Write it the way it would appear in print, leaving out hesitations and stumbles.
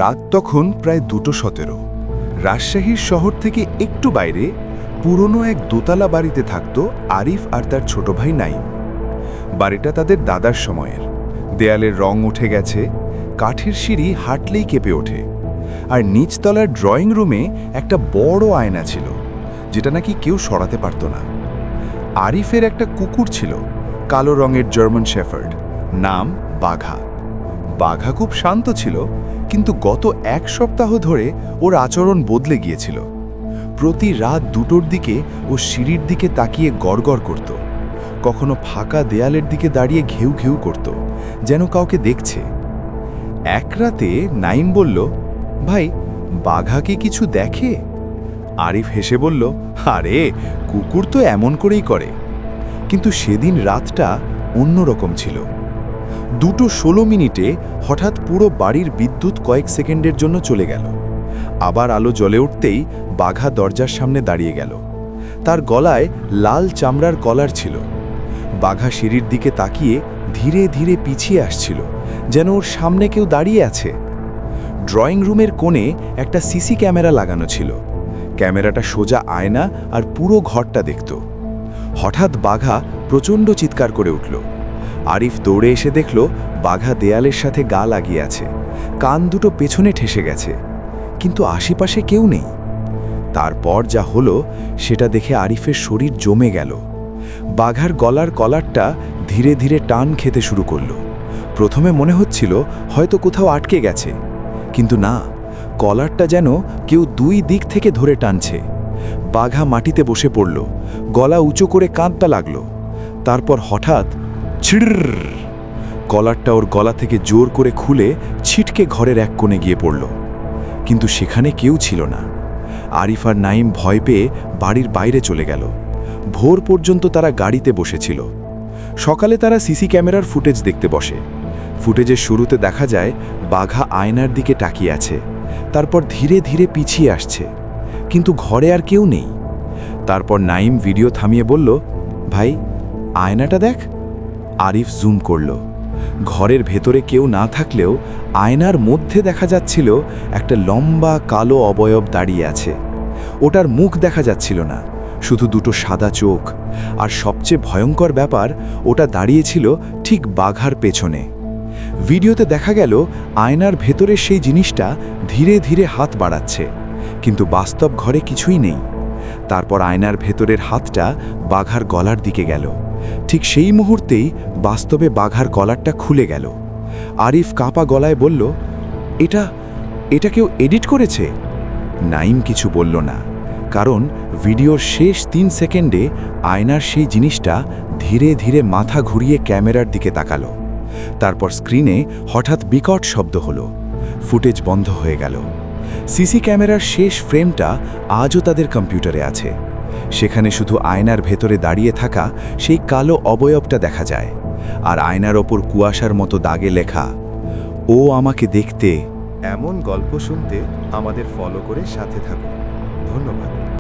রাত তখন প্রায় 2:17। রাজশাহীর শহর থেকে একটু বাইরে পুরনো এক দোতলা বাড়িতে থাকত আরিফ আর তার ছোট ভাই নাইম। বাড়িটা তাদের দাদার সময়ের। দেয়ালের রং উঠে গেছে, কাঠের সিঁড়ি হাঁটলেই কেঁপে ওঠে। আর নিচতলার ড্রয়িং রুমে একটা বড় আয়না ছিল, যেটা নাকি কেউ সরাতে পারত না। আরিফের একটা কুকুর ছিল, কালো রঙের জার্মান শেফার্ড, নাম বাঘা। বাঘা খুব শান্ত ছিল, কিন্তু গত 1 সপ্তাহ ধরে ওর আচরণ বদলে গিয়েছিল। প্রতি রাত 2টোর দিকে ও সিঁড়ির দিকে তাকিয়ে গড়গড় করত, কখনো ফাঁকা দেয়ালের দিকে দাঁড়িয়ে ঘেউ ঘেউ করত, যেন কাউকে দেখছে। এক রাতে নাইম বলল, ভাই, বাঘা কি কিছু দেখে? আরিফ হেসে বলল, আরে, কুকুর তো এমন করেই করে। কিন্তু সেদিন রাতটা অন্যরকম ছিল। 2:16 হঠাৎ পুরো বাড়ির বিদ্যুৎ কয়েক সেকেন্ডের জন্য চলে গেল। আবার আলো জ্বলে উঠতেই বাঘা দরজার সামনে দাঁড়িয়ে গেল। তার গলায় লাল চামড়ার কলার ছিল। বাঘা সিঁড়ির দিকে তাকিয়ে ধীরে ধীরে পিছিয়ে আসছিল, যেন ওর সামনে কেউ দাঁড়িয়ে আছে। ড্রয়িং রুমের কোণে একটা সিসি ক্যামেরা লাগানো ছিল। ক্যামেরাটা সোজা আয়না আর পুরো ঘরটা দেখত। হঠাৎ বাঘা প্রচণ্ড চিৎকার করে উঠল। আরিফ দৌড়ে এসে দেখল বাঘা দেয়ালের সাথে গা লাগিয়ে আছে, কান দুটো পেছনে ঠেসে গেছে, কিন্তু আশেপাশে কেউ নেই। তারপর যা হলো সেটা দেখে আরিফের শরীর জমে গেল। বাঘার গলার কলারটা ধীরে ধীরে টান খেতে শুরু করলো। প্রথমে মনে হচ্ছিল হয়তো কোথাও আটকে গেছে, কিন্তু না, কলারটা যেন কেউ 2 দিক থেকে ধরে টানছে। বাঘা মাটিতে বসে পড়ল, গলা উঁচু করে কাঁদতে লাগল। তারপর হঠাৎ ছিড়, কলারটা ওর গলা থেকে জোর করে খুলে ছিটকে ঘরের এক কোণে গিয়ে পড়ল। কিন্তু সেখানে কেউ ছিল না। আরিফ আর নাইম ভয় পেয়ে বাড়ির বাইরে চলে গেল। ভোর পর্যন্ত তারা গাড়িতে বসেছিল। সকালে তারা সিসি ক্যামেরার ফুটেজ দেখতে বসে। ফুটেজের শুরুতে দেখা যায় বাঘা আয়নার দিকে তাকিয়ে আছে, তারপর ধীরে ধীরে পিছিয়ে আসছে, কিন্তু ঘরে আর কেউ নেই। তারপর নাইম ভিডিও থামিয়ে বলল, ভাই, আয়নাটা দেখ। আরিফ জুম করল। ঘরের ভেতরে কেউ না থাকলেও আয়নার মধ্যে দেখা যাচ্ছিল একটা লম্বা কালো অবয়ব দাঁড়িয়ে আছে। ওটার মুখ দেখা যাচ্ছিল না, শুধু 2টো সাদা চোখ। আর সবচেয়ে ভয়ঙ্কর ব্যাপার, ওটা দাঁড়িয়েছিল ঠিক বাঘার পেছনে। ভিডিওতে দেখা গেল আয়নার ভেতরে সেই জিনিসটা ধীরে ধীরে হাত বাড়াচ্ছে, কিন্তু বাস্তব ঘরে কিছুই নেই। তারপর আয়নার ভেতরের হাতটা বাঘার গলার দিকে গেল। ঠিক সেই মুহূর্তেই বাস্তবে বাঘার গলারটা খুলে গেল। আরিফ কাঁপা গলায় বলল, এটা কেউ এডিট করেছে? নাইম কিছু বলল না, কারণ ভিডিওর শেষ 3 সেকেন্ডে আয়নার সেই জিনিসটা ধীরে ধীরে মাথা ঘুরিয়ে ক্যামেরার দিকে তাকালো। তারপর স্ক্রিনে হঠাৎ বিকট শব্দ হলো। ফুটেজ বন্ধ হয়ে গেল। সিসি ক্যামেরার শেষ ফ্রেমটা আজও তাদের কম্পিউটারে আছে। সেখানে শুধু আয়নার ভেতরে দাঁড়িয়ে থাকা সেই কালো অবয়বটা দেখা যায়, আর আয়নার ওপর কুয়াশার মতো দাগে লেখা, ও আমাকে দেখতে। এমন গল্প শুনতে আমাদের ফলো করে সাথে থাকুন। ধন্যবাদ।